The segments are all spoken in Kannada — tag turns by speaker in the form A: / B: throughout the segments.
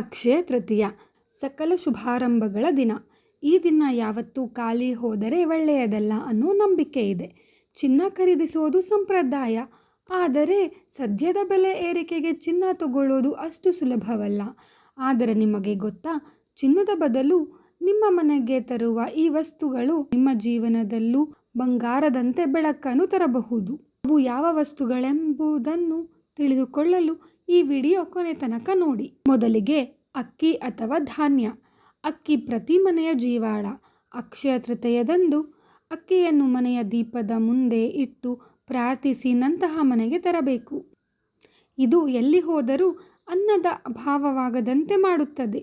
A: ಅಕ್ಷಯ ತೃತೀಯ ಸಕಲ ಶುಭಾರಂಭಗಳ ದಿನ. ಈ ದಿನ ಯಾವತ್ತೂ ಖಾಲಿ ಹೋದರೆ ಒಳ್ಳೆಯದಲ್ಲ ಅನ್ನೋ ನಂಬಿಕೆ ಇದೆ. ಚಿನ್ನ ಖರೀದಿಸೋದು ಸಂಪ್ರದಾಯ, ಆದರೆ ಸದ್ಯದ ಬೆಲೆ ಏರಿಕೆಗೆ ಚಿನ್ನ ತಗೊಳ್ಳೋದು ಅಷ್ಟು ಸುಲಭವಲ್ಲ. ಆದರೆ ನಿಮಗೆ ಗೊತ್ತಾ, ಚಿನ್ನದ ಬದಲು ನಿಮ್ಮ ಮನೆಗೆ ತರುವ ಈ ವಸ್ತುಗಳು ನಿಮ್ಮ ಜೀವನದಲ್ಲೂ ಬಂಗಾರದಂತೆ ಬೆಳಕನ್ನು ತರಬಹುದು. ಅವು ಯಾವ ವಸ್ತುಗಳೆಂಬುದನ್ನು ತಿಳಿದುಕೊಳ್ಳಲು ಈ ವಿಡಿಯೋ ಕೊನೆ ತನಕ ನೋಡಿ. ಮೊದಲಿಗೆ ಅಕ್ಕಿ ಅಥವಾ ಧಾನ್ಯ. ಅಕ್ಕಿ ಪ್ರತಿ ಮನೆಯ ಜೀವಾಳ. ಅಕ್ಷಯ ತೃತೀಯದಂದು ಅಕ್ಕಿಯನ್ನು ಮನೆಯ ದೀಪದ ಮುಂದೆ ಇಟ್ಟು ಪ್ರಾರ್ಥಿಸಿ ನಂತರ ಮನೆಗೆ ತರಬೇಕು. ಇದು ಎಲ್ಲಿ ಹೋದರೂ ಅನ್ನದ ಅಭಾವವಾಗದಂತೆ ಮಾಡುತ್ತದೆ.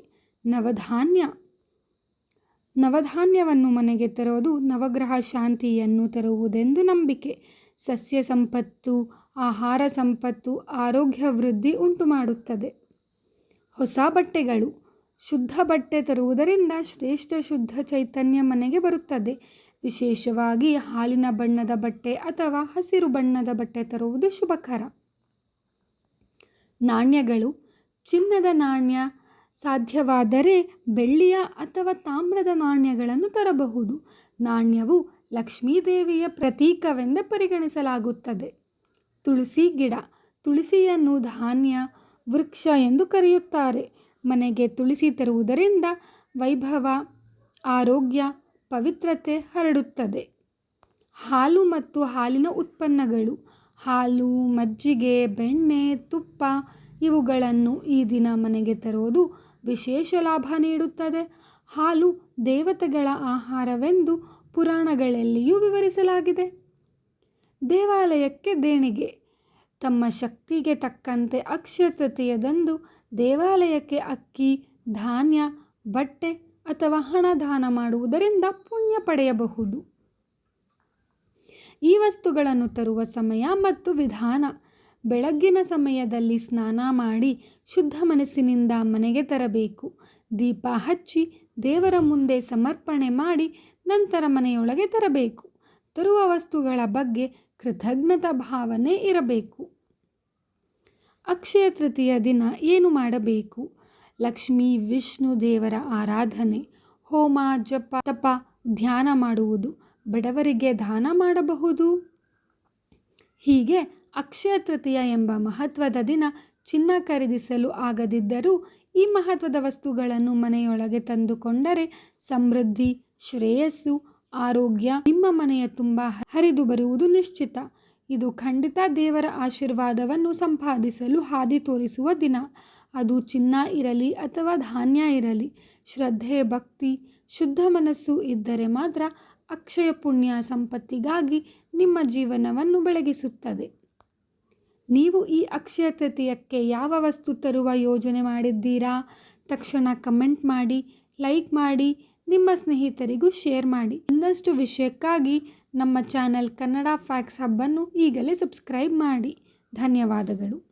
A: ನವಧಾನ್ಯವನ್ನು ಮನೆಗೆ ತರೋದು ನವಗ್ರಹ ಶಾಂತಿಯನ್ನು ತರುವುದೆಂದು ನಂಬಿಕೆ. ಸಸ್ಯ ಸಂಪತ್ತು, ಆಹಾರ ಸಂಪತ್ತು, ಆರೋಗ್ಯ ವೃದ್ಧಿ ಉಂಟು ಮಾಡುತ್ತದೆ. ಹೊಸ ಬಟ್ಟೆಗಳು. ಶುದ್ಧ ಬಟ್ಟೆ ತರುವುದರಿಂದ ಶ್ರೇಷ್ಠ ಶುದ್ಧ ಚೈತನ್ಯ ಮನೆಗೆ ಬರುತ್ತದೆ. ವಿಶೇಷವಾಗಿ ಹಾಲಿನ ಬಣ್ಣದ ಬಟ್ಟೆ ಅಥವಾ ಹಸಿರು ಬಣ್ಣದ ಬಟ್ಟೆ ತರುವುದು ಶುಭಕರ. ನಾಣ್ಯಗಳು. ಚಿನ್ನದ ನಾಣ್ಯ, ಸಾಧ್ಯವಾದರೆ ಬೆಳ್ಳಿಯ ಅಥವಾ ತಾಮ್ರದ ನಾಣ್ಯಗಳನ್ನು ತರಬಹುದು. ನಾಣ್ಯವು ಲಕ್ಷ್ಮೀದೇವಿಯ ಪ್ರತೀಕವೆಂದು ಪರಿಗಣಿಸಲಾಗುತ್ತದೆ. ತುಳಸಿ ಗಿಡ. ತುಳಸಿಯನ್ನು ಧಾನ್ಯ ವೃಕ್ಷ ಎಂದು ಕರೆಯುತ್ತಾರೆ. ಮನೆಗೆ ತುಳಸಿ ತರುವುದರಿಂದ ವೈಭವ, ಆರೋಗ್ಯ, ಪವಿತ್ರತೆ ಹರಡುತ್ತದೆ. ಹಾಲು ಮತ್ತು ಹಾಲಿನ ಉತ್ಪನ್ನಗಳು. ಹಾಲು, ಮಜ್ಜಿಗೆ, ಬೆಣ್ಣೆ, ತುಪ್ಪ ಇವುಗಳನ್ನು ಈ ದಿನ ಮನೆಗೆ ತರುವುದು ವಿಶೇಷ ಲಾಭ ನೀಡುತ್ತದೆ. ಹಾಲು ದೇವತೆಗಳ ಆಹಾರವೆಂದು ಪುರಾಣಗಳಲ್ಲಿಯೂ ವಿವರಿಸಲಾಗಿದೆ. ದೇವಾಲಯಕ್ಕೆ ದೇಣಿಗೆ. ತಮ್ಮ ಶಕ್ತಿಗೆ ತಕ್ಕಂತೆ ಅಕ್ಷಯ ತೃತೀಯದಂದು ದೇವಾಲಯಕ್ಕೆ ಅಕ್ಕಿ, ಧಾನ್ಯ, ಬಟ್ಟೆ ಅಥವಾ ಹಣ ದಾನ ಮಾಡುವುದರಿಂದ ಪುಣ್ಯ ಪಡೆಯಬಹುದು. ಈ ವಸ್ತುಗಳನ್ನು ತರುವ ಸಮಯ ಮತ್ತು ವಿಧಾನ. ಬೆಳಗ್ಗಿನ ಸಮಯದಲ್ಲಿ ಸ್ನಾನ ಮಾಡಿ ಶುದ್ಧ ಮನಸ್ಸಿನಿಂದ ಮನೆಗೆ ತರಬೇಕು. ದೀಪ ಹಚ್ಚಿ ದೇವರ ಮುಂದೆ ಸಮರ್ಪಣೆ ಮಾಡಿ ನಂತರ ಮನೆಯೊಳಗೆ ತರಬೇಕು. ತರುವ ವಸ್ತುಗಳ ಬಗ್ಗೆ ಕೃತಜ್ಞತಾ ಭಾವನೆ ಇರಬೇಕು. ಅಕ್ಷಯ ತೃತೀಯ ದಿನ ಏನು ಮಾಡಬೇಕು? ಲಕ್ಷ್ಮೀ ವಿಷ್ಣು ದೇವರ ಆರಾಧನೆ, ಹೋಮ, ಜಪ, ತಪ, ಧ್ಯಾನ ಮಾಡುವುದು, ಬಡವರಿಗೆ ದಾನ ಮಾಡಬಹುದು. ಹೀಗೆ ಅಕ್ಷಯ ತೃತೀಯ ಎಂಬ ಮಹತ್ವದ ದಿನ ಚಿನ್ನ ಖರೀದಿಸಲು ಆಗದಿದ್ದರೂ ಈ ಮಹತ್ವದ ವಸ್ತುಗಳನ್ನು ಮನೆಯೊಳಗೆ ತಂದುಕೊಂಡರೆ ಸಮೃದ್ಧಿ, ಶ್ರೇಯಸ್ಸು, ಆರೋಗ್ಯ ನಿಮ್ಮ ಮನೆಯ ತುಂಬ ಹರಿದು ಬರುವುದು ನಿಶ್ಚಿತ. ಇದು ಖಂಡಿತ ದೇವರ ಆಶೀರ್ವಾದವನ್ನು ಸಂಪಾದಿಸಲು ಹಾದಿ ತೋರಿಸುವ ದಿನ. ಅದು ಚಿನ್ನ ಇರಲಿ ಅಥವಾ ಧಾನ್ಯ ಇರಲಿ, ಶ್ರದ್ಧೆ, ಭಕ್ತಿ, ಶುದ್ಧ ಮನಸ್ಸು ಇದ್ದರೆ ಮಾತ್ರ ಅಕ್ಷಯ ಪುಣ್ಯ ಸಂಪತ್ತಿಗಾಗಿ ನಿಮ್ಮ ಜೀವನವನ್ನು ಬೆಳಗಿಸುತ್ತದೆ. ನೀವು ಈ ಅಕ್ಷಯ ತೃತೀಯಕ್ಕೆ ಯಾವ ವಸ್ತು ತರುವ ಯೋಜನೆ ಮಾಡಿದ್ದೀರಾ? ತಕ್ಷಣ ಕಮೆಂಟ್ ಮಾಡಿ, ಲೈಕ್ ಮಾಡಿ, ನಿಮ್ಮ ಸ್ನೇಹಿತರಿಗೂ ಶೇರ್ ಮಾಡಿ. ಇನ್ನಷ್ಟು ವಿಷಯಕ್ಕಾಗಿ ನಮ್ಮ ಚಾನೆಲ್ ಕನ್ನಡ ಫ್ಯಾಕ್ಟ್ಸ್ ಹಬ್ಬನ್ನು ಈಗಲೇ ಸಬ್ಸ್ಕ್ರೈಬ್ ಮಾಡಿ. ಧನ್ಯವಾದಗಳು.